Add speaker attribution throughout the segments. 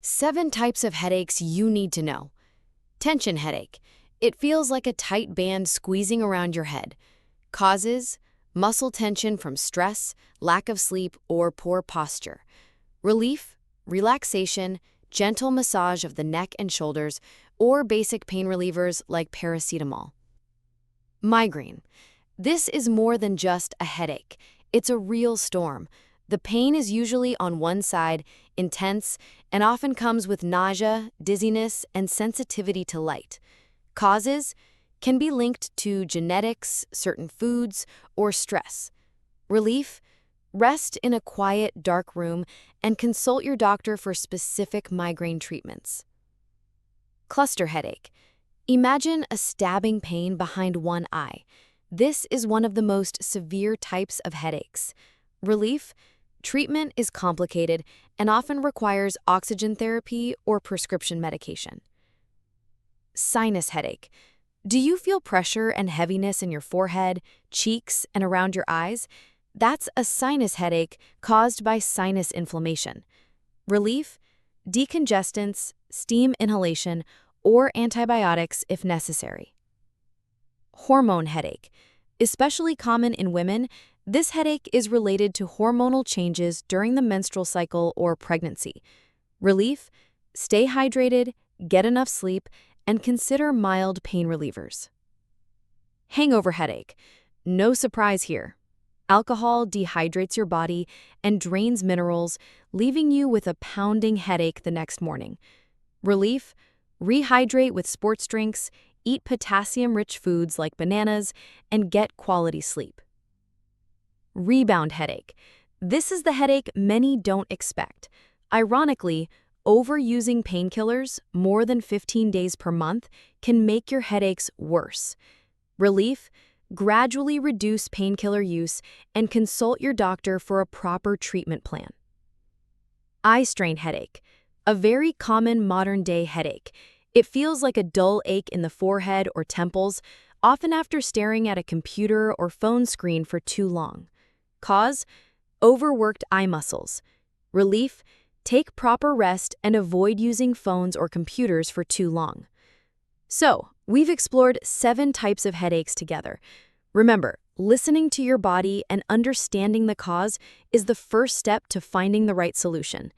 Speaker 1: 7 types of headaches you need to know. Tension headache. It feels like a tight band squeezing around your head. Causes: muscle tension from stress, lack of sleep, or poor posture. Relief: relaxation, gentle massage of the neck and shoulders, or basic pain relievers like paracetamol. Migraine. This is more than just a headache. It's a real storm. The pain is usually on one side, intense, and often comes with nausea, dizziness, and sensitivity to light. Causes: can be linked to genetics, certain foods, or stress. Relief: rest in a quiet, dark room and consult your doctor for specific migraine treatments. Cluster headache. Imagine a stabbing pain behind one eye. This is one of the most severe types of headaches. Relief: treatment is complicated and often requires oxygen therapy or prescription medication. Sinus headache. Do you feel pressure and heaviness in your forehead, cheeks, and around your eyes? That's a sinus headache caused by sinus inflammation. Relief: decongestants, steam inhalation, or antibiotics if necessary. Hormone headache. Especially common in women, this headache is related to hormonal changes during the menstrual cycle or pregnancy. Relief: stay hydrated, get enough sleep, and consider mild pain relievers. Hangover headache. No surprise here. Alcohol dehydrates your body and drains minerals, leaving you with a pounding headache the next morning. Relief: rehydrate with sports drinks, eat potassium-rich foods like bananas, and get quality sleep. Rebound headache. This is the headache many don't expect. Ironically, overusing painkillers more than 15 days per month can make your headaches worse. Relief: gradually reduce painkiller use and consult your doctor for a proper treatment plan. Eye strain headache. A very common modern-day headache. It feels like a dull ache in the forehead or temples, often after staring at a computer or phone screen for too long. Cause: overworked eye muscles. Relief: take proper rest and avoid using phones or computers for too long. So, we've explored 7 types of headaches together. Remember, listening to your body and understanding the cause is the first step to finding the right solution.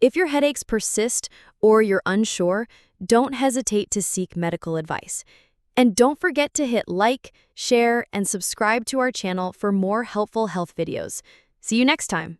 Speaker 1: If your headaches persist or you're unsure, don't hesitate to seek medical advice. And don't forget to hit like, share, and subscribe to our channel for more helpful health videos. See you next time.